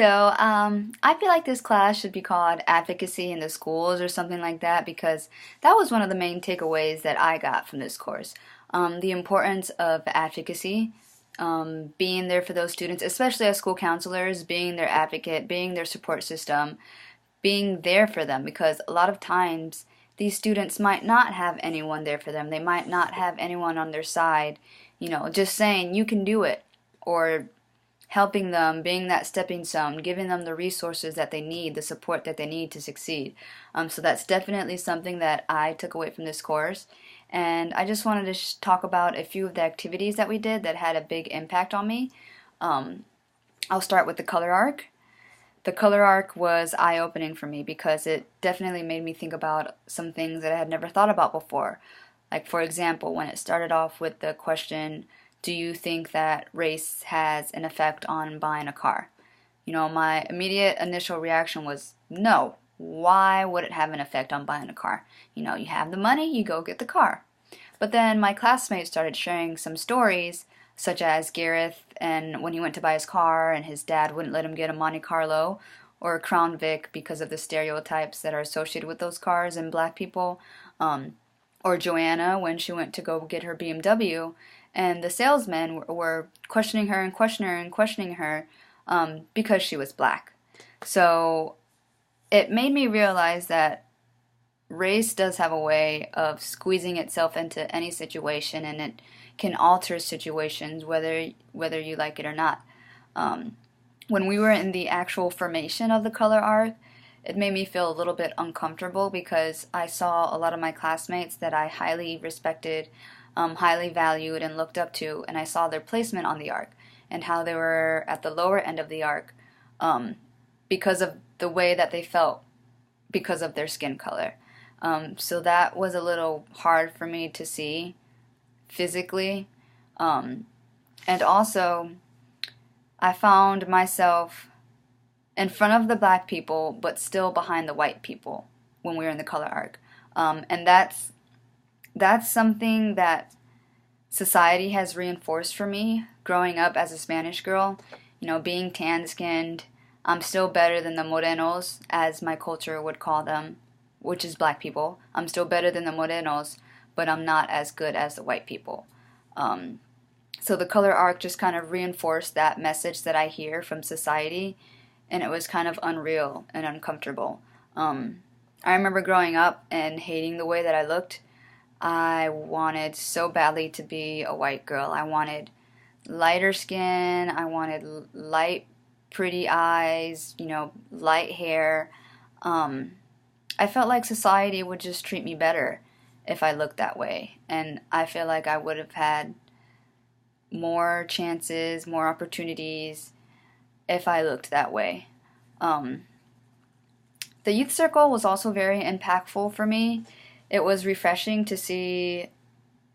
I feel like this class should be called Advocacy in the Schools or something like that because that was one of the main takeaways that I got from this course. The importance of advocacy, being there for those students, especially as school counselors, being their advocate, being their support system, being there for them because a lot of times these students might not have anyone there for them. They might not have anyone on their side, just saying you can do it or helping them, being that stepping stone, giving them the resources that they need, the support that they need to succeed. So that's definitely something that I took away from this course. And I just wanted to talk about a few of the activities that we did that had a big impact on me. Um, I'll start with the color arc. The color arc was eye-opening for me because it definitely made me think about some things that I had never thought about before. Like, for example, when it started off with the question, do you think that race has an effect on buying a car? My immediate initial reaction was no. Why would it have an effect on buying a car? You have the money, you go get the car. But then my classmates started sharing some stories, such as Gareth and when he went to buy his car and his dad wouldn't let him get a Monte Carlo or a Crown Vic because of the stereotypes that are associated with those cars and black people. Or Joanna when she went to go get her BMW and the salesmen were questioning her and questioning her and questioning her because she was black. So it made me realize that race does have a way of squeezing itself into any situation, and it can alter situations whether you like it or not. Um, when we were in the actual formation of the color art, it made me feel a little bit uncomfortable because I saw a lot of my classmates that I highly respected, highly valued, and looked up to, and I saw their placement on the arc and how they were at the lower end of the arc um, because of the way that they felt because of their skin color. So that was a little hard for me to see physically. Um, and also, I found myself in front of the black people, but still behind the white people when we were in the color arc. And that's something that society has reinforced for me growing up as a Spanish girl. Being tan-skinned, I'm still better than the morenos, as my culture would call them, which is black people. I'm still better than the morenos, but I'm not as good as the white people. Um, so the color arc just kind of reinforced that message that I hear from society, and it was kind of unreal and uncomfortable. I remember growing up and hating the way that I looked. I wanted so badly to be a white girl. I wanted lighter skin. I wanted light, pretty eyes, light hair. Um, I felt like society would just treat me better if I looked that way. And I feel like I would have had more chances, more opportunities if I looked that way. Um, the youth circle was also very impactful for me. It was refreshing to see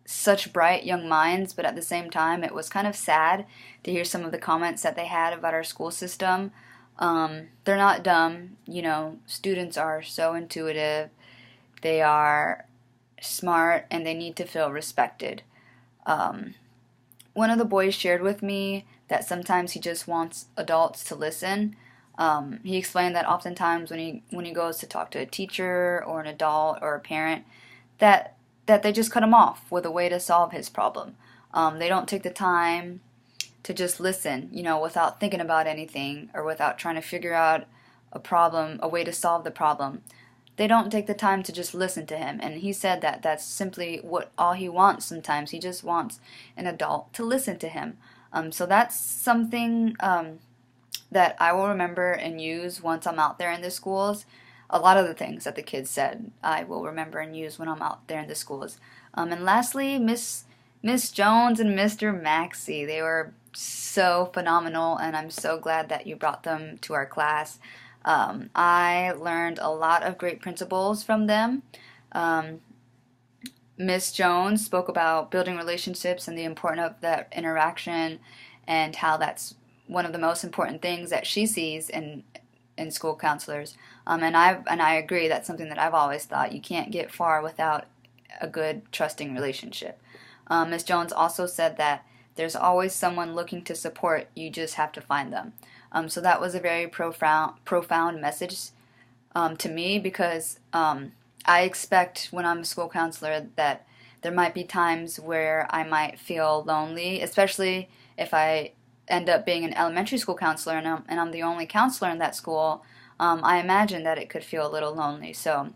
such bright young minds, but at the same time, it was kind of sad to hear some of the comments that they had about our school system. They're not dumb, students are so intuitive, they are smart, and they need to feel respected. Um, One of the boys shared with me that sometimes he just wants adults to listen. He explained that oftentimes when he goes to talk to a teacher or an adult or a parent, that they just cut him off with a way to solve his problem. They don't take the time to just listen, without thinking about anything or without trying to figure out a problem, a way to solve the problem. They don't take the time to just listen to him. And he said that that's simply what all he wants sometimes. He just wants an adult to listen to him. So that's something that I will remember and use once I'm out there in the schools. A lot of the things that the kids said I will remember and use when I'm out there in the schools. And lastly, Miss Jones and Mr. Maxey. They were so phenomenal, and I'm so glad that you brought them to our class. I learned a lot of great principles from them. Um, Miss Jones spoke about building relationships and the importance of that interaction and how that's one of the most important things that she sees in school counselors. And I agree, that's something that I've always thought. You can't get far without a good, trusting relationship. Ms. Jones also said that there's always someone looking to support, you just have to find them. So that was a very profound message to me, because I expect when I'm a school counselor that there might be times where I might feel lonely, especially if I end up being an elementary school counselor and I'm the only counselor in that school. I imagine that it could feel a little lonely. So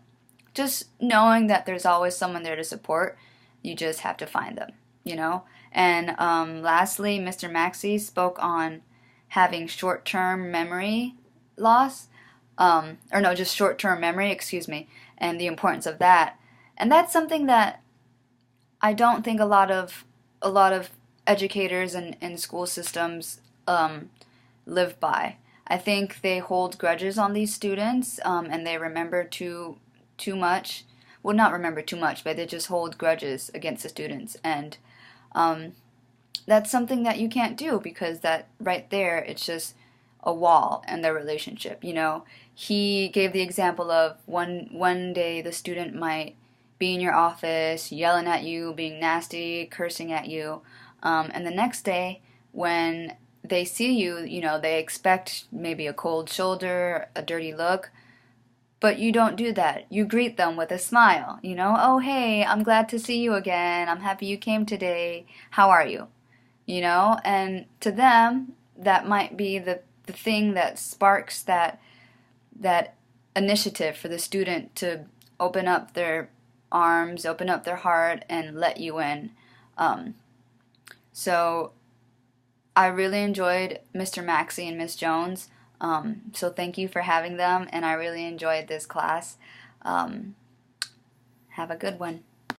just knowing that there's always someone there to support, you just have to find them, you know? And lastly, Mr. Maxey spoke on having short term memory loss, or no, just short term memory, excuse me, and the importance of that. And that's something that I don't think a lot of educators and school systems live by. I think they hold grudges on these students, and they remember too much. Well, not remember too much, but they just hold grudges against the students, and um, that's something that you can't do, because that right there, it's just a wall in their relationship. He gave the example of one day the student might be in your office yelling at you, being nasty, cursing at you, and the next day when they see you, they expect maybe a cold shoulder, a dirty look, but you don't do that. You greet them with a smile, oh, hey, I'm glad to see you again. I'm happy you came today. How are you? And to them, that might be the thing that sparks that initiative for the student to open up their arms, open up their heart, and let you in. So I really enjoyed Mr. Maxey and Miss Jones. So thank you for having them, and I really enjoyed this class. Have a good one.